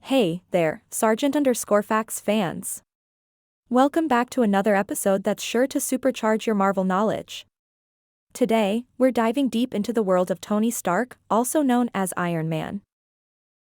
Hey there, Sergeant_Facts fans. Welcome back to another episode that's sure to supercharge your Marvel knowledge. Today, we're diving deep into the world of Tony Stark, also known as Iron Man.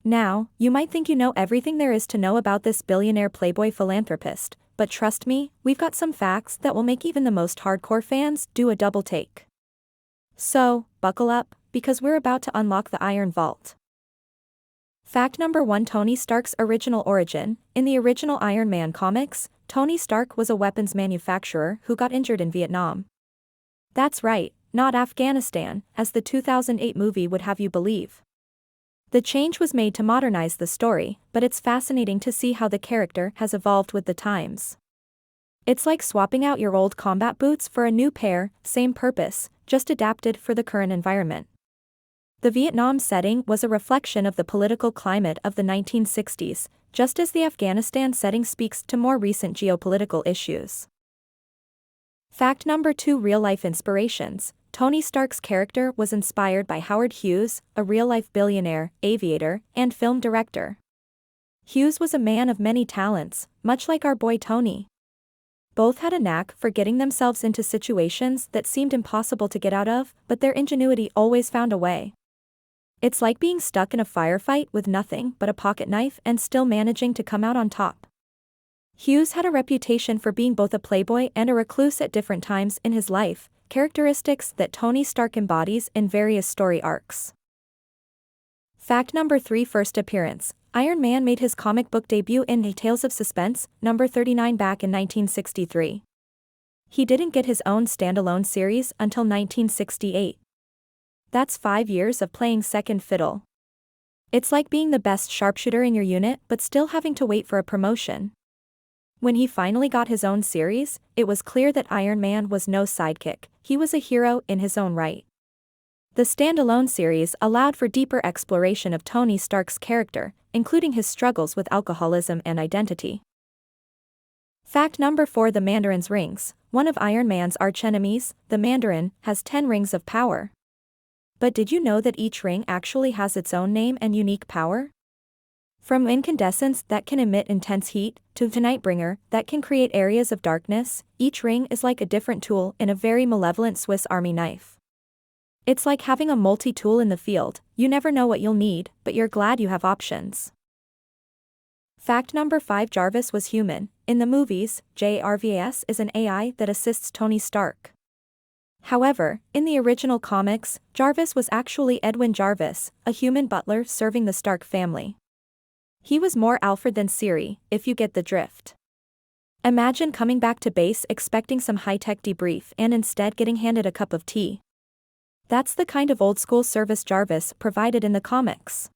Now, you might think you know everything there is to know about this billionaire playboy philanthropist, but trust me, we've got some facts that will make even the most hardcore fans do a double take. So, buckle up, because we're about to unlock the Iron Vault. Fact number 1: Tony Stark's original origin. In the original Iron Man comics, Tony Stark was a weapons manufacturer who got injured in Vietnam. That's right, not Afghanistan, as the 2008 movie would have you believe. The change was made to modernize the story, but it's fascinating to see how the character has evolved with the times. It's like swapping out your old combat boots for a new pair, same purpose, just adapted for the current environment. The Vietnam setting was a reflection of the political climate of the 1960s, just as the Afghanistan setting speaks to more recent geopolitical issues. Fact number 2: Real-life inspirations. Tony Stark's character was inspired by Howard Hughes, a real-life billionaire, aviator, and film director. Hughes was a man of many talents, much like our boy Tony. Both had a knack for getting themselves into situations that seemed impossible to get out of, but their ingenuity always found a way. It's like being stuck in a firefight with nothing but a pocket knife and still managing to come out on top. Hughes had a reputation for being both a playboy and a recluse at different times in his life, characteristics that Tony Stark embodies in various story arcs. Fact number 3: First appearance. Iron Man made his comic book debut in Tales of Suspense, number 39 back in 1963. He didn't get his own standalone series until 1968. That's 5 years of playing second fiddle. It's like being the best sharpshooter in your unit but still having to wait for a promotion. When he finally got his own series, it was clear that Iron Man was no sidekick, he was a hero in his own right. The standalone series allowed for deeper exploration of Tony Stark's character, including his struggles with alcoholism and identity. Fact number 4: The Mandarin's rings. One of Iron Man's archenemies, the Mandarin, has 10 rings of power. But did you know that each ring actually has its own name and unique power? From incandescence that can emit intense heat, to the Nightbringer that can create areas of darkness, each ring is like a different tool in a very malevolent Swiss Army knife. It's like having a multi-tool in the field, you never know what you'll need, but you're glad you have options. Fact number 5: Jarvis was human. In the movies, Jarvis is an AI that assists Tony Stark. However, in the original comics, Jarvis was actually Edwin Jarvis, a human butler serving the Stark family. He was more Alfred than Siri, if you get the drift. Imagine coming back to base expecting some high-tech debrief and instead getting handed a cup of tea. That's the kind of old-school service Jarvis provided in the comics.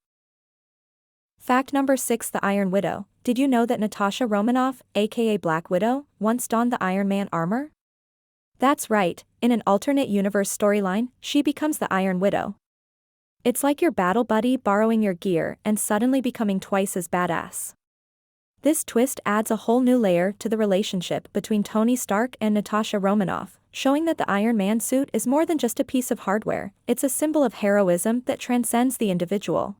Fact number 6: The Iron Widow. Did you know that Natasha Romanoff, aka Black Widow, once donned the Iron Man armor? That's right, in an alternate universe storyline, she becomes the Iron Widow. It's like your battle buddy borrowing your gear and suddenly becoming twice as badass. This twist adds a whole new layer to the relationship between Tony Stark and Natasha Romanoff, showing that the Iron Man suit is more than just a piece of hardware, it's a symbol of heroism that transcends the individual.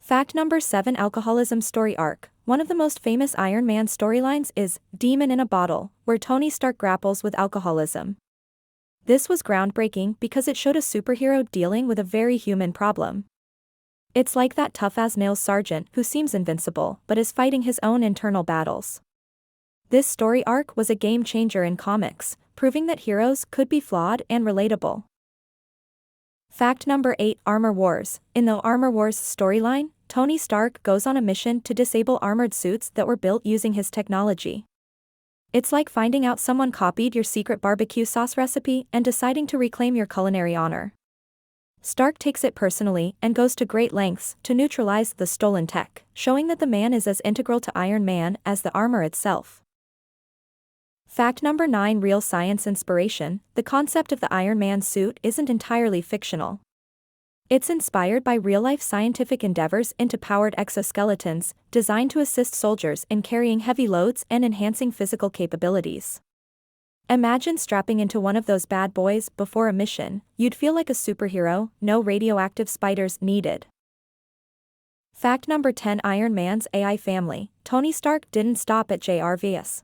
Fact number 7: Alcoholism story arc. One of the most famous Iron Man storylines is Demon in a Bottle, where Tony Stark grapples with alcoholism. This was groundbreaking because it showed a superhero dealing with a very human problem. It's like that tough-as-nails sergeant who seems invincible but is fighting his own internal battles. This story arc was a game-changer in comics, proving that heroes could be flawed and relatable. Fact number 8: Armor Wars. In the Armor Wars storyline, Tony Stark goes on a mission to disable armored suits that were built using his technology. It's like finding out someone copied your secret barbecue sauce recipe and deciding to reclaim your culinary honor. Stark takes it personally and goes to great lengths to neutralize the stolen tech, showing that the man is as integral to Iron Man as the armor itself. Fact number 9: Real science inspiration. The concept of the Iron Man suit isn't entirely fictional. It's inspired by real-life scientific endeavors into powered exoskeletons, designed to assist soldiers in carrying heavy loads and enhancing physical capabilities. Imagine strapping into one of those bad boys before a mission, you'd feel like a superhero, no radioactive spiders needed. Fact number 10. Iron Man's AI family. Tony Stark didn't stop at JRVS.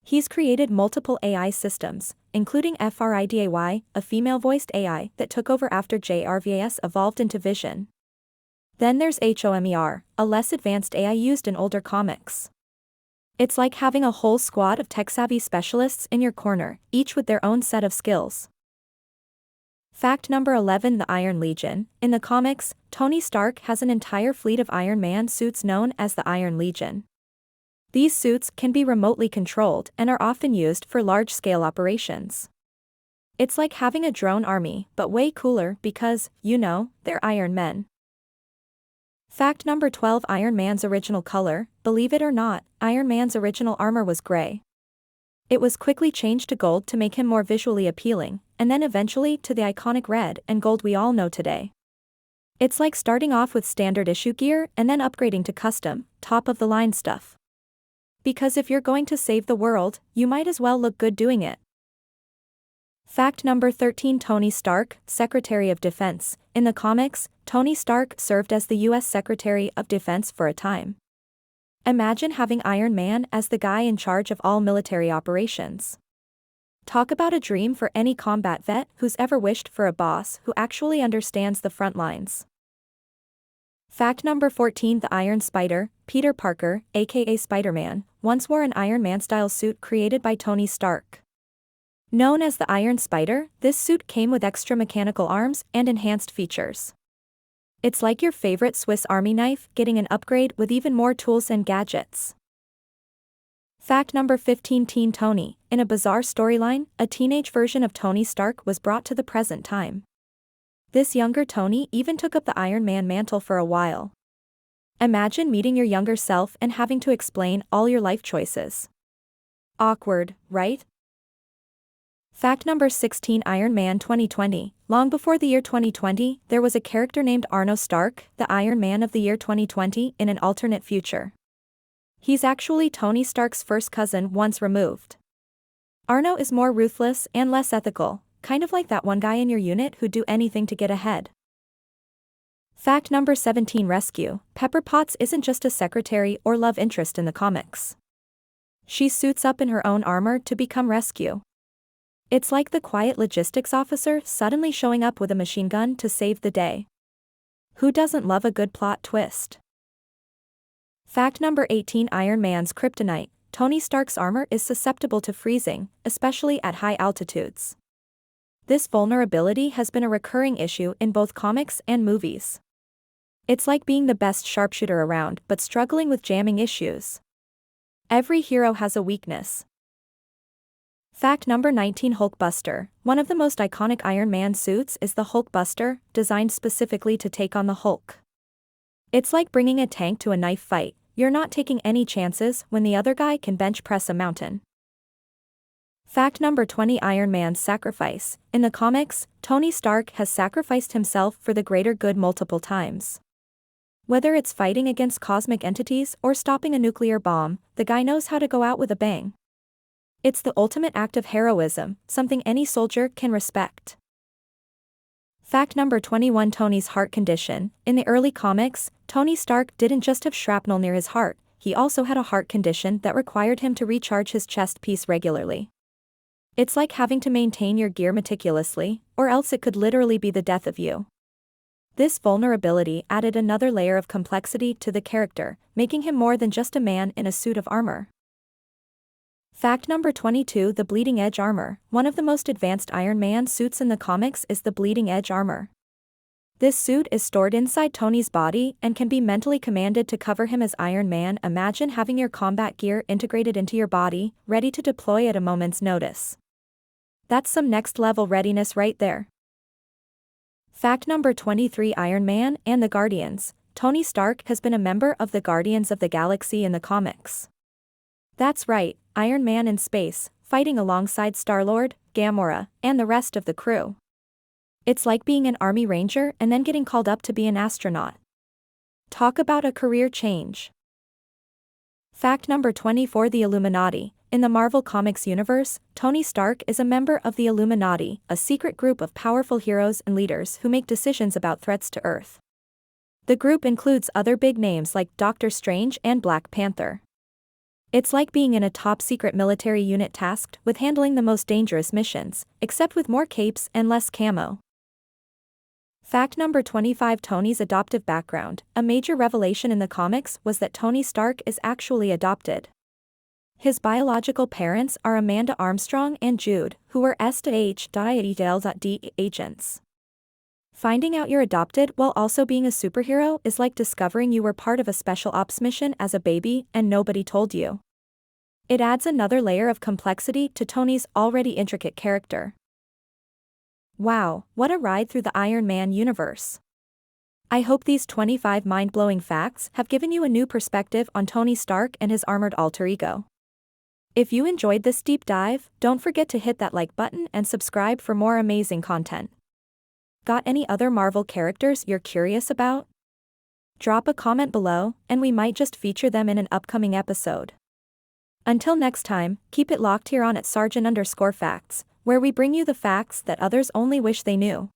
He's created multiple AI systems, including FRIDAY, a female-voiced AI that took over after JRVS evolved into Vision. Then there's HOMER, a less advanced AI used in older comics. It's like having a whole squad of tech-savvy specialists in your corner, each with their own set of skills. Fact number 11. The Iron Legion. In the comics, Tony Stark has an entire fleet of Iron Man suits known as the Iron Legion. These suits can be remotely controlled and are often used for large-scale operations. It's like having a drone army, but way cooler because, they're Iron Men. Fact number 12. Iron Man's original color. Believe it or not, Iron Man's original armor was gray. It was quickly changed to gold to make him more visually appealing, and then eventually to the iconic red and gold we all know today. It's like starting off with standard issue gear and then upgrading to custom, top-of-the-line stuff. Because if you're going to save the world, you might as well look good doing it. Fact number 13. Tony Stark, Secretary of Defense. In the comics, Tony Stark served as the US Secretary of Defense for a time. Imagine having Iron Man as the guy in charge of all military operations. Talk about a dream for any combat vet who's ever wished for a boss who actually understands the front lines. Fact number 14. The Iron Spider. Peter Parker, aka Spider-Man, once wore an Iron Man-style suit created by Tony Stark. Known as the Iron Spider, this suit came with extra mechanical arms and enhanced features. It's like your favorite Swiss Army knife getting an upgrade with even more tools and gadgets. Fact number 15. Teen Tony. In a bizarre storyline, a teenage version of Tony Stark was brought to the present time. This younger Tony even took up the Iron Man mantle for a while. Imagine meeting your younger self and having to explain all your life choices. Awkward, right? Fact number 16. Iron Man 2020. Long before the year 2020, there was a character named Arno Stark, the Iron Man of the year 2020, in an alternate future. He's actually Tony Stark's first cousin once removed. Arno is more ruthless and less ethical, kind of like that one guy in your unit who'd do anything to get ahead. Fact number 17. Rescue. Pepper Potts isn't just a secretary or love interest in the comics. She suits up in her own armor to become Rescue. It's like the quiet logistics officer suddenly showing up with a machine gun to save the day. Who doesn't love a good plot twist? Fact number 18. Iron Man's kryptonite. Tony Stark's armor is susceptible to freezing, especially at high altitudes. This vulnerability has been a recurring issue in both comics and movies. It's like being the best sharpshooter around but struggling with jamming issues. Every hero has a weakness. Fact number 19. Hulkbuster. One of the most iconic Iron Man suits is the Hulkbuster, designed specifically to take on the Hulk. It's like bringing a tank to a knife fight. You're not taking any chances when the other guy can bench press a mountain. Fact number 20. Iron Man's sacrifice. In the comics, Tony Stark has sacrificed himself for the greater good multiple times. Whether it's fighting against cosmic entities or stopping a nuclear bomb, the guy knows how to go out with a bang. It's the ultimate act of heroism, something any soldier can respect. Fact number 21. Tony's heart condition. In the early comics, Tony Stark didn't just have shrapnel near his heart, he also had a heart condition that required him to recharge his chest piece regularly. It's like having to maintain your gear meticulously, or else it could literally be the death of you. This vulnerability added another layer of complexity to the character, making him more than just a man in a suit of armor. Fact number 22. The Bleeding Edge armor. One of the most advanced Iron Man suits in the comics is the Bleeding Edge armor. This suit is stored inside Tony's body and can be mentally commanded to cover him as Iron Man. Imagine having your combat gear integrated into your body, ready to deploy at a moment's notice. That's some next-level readiness right there. Fact number 23. Iron Man and the Guardians. Tony Stark has been a member of the Guardians of the Galaxy in the comics. That's right, Iron Man in space, fighting alongside Star-Lord, Gamora, and the rest of the crew. It's like being an Army Ranger and then getting called up to be an astronaut. Talk about a career change. Fact number 24. The Illuminati. In the Marvel Comics universe, Tony Stark is a member of the Illuminati, a secret group of powerful heroes and leaders who make decisions about threats to Earth. The group includes other big names like Doctor Strange and Black Panther. It's like being in a top-secret military unit tasked with handling the most dangerous missions, except with more capes and less camo. Fact number 25: Tony's adoptive background. A major revelation in the comics was that Tony Stark is actually adopted. His biological parents are Amanda Armstrong and Jude, who were STH.IEDL.D agents. Finding out you're adopted while also being a superhero is like discovering you were part of a special ops mission as a baby and nobody told you. It adds another layer of complexity to Tony's already intricate character. Wow, what a ride through the Iron Man universe. I hope these 25 mind-blowing facts have given you a new perspective on Tony Stark and his armored alter ego. If you enjoyed this deep dive, don't forget to hit that like button and subscribe for more amazing content. Got any other Marvel characters you're curious about? Drop a comment below, and we might just feature them in an upcoming episode. Until next time, keep it locked here on @Sergeant_Facts, where we bring you the facts that others only wish they knew.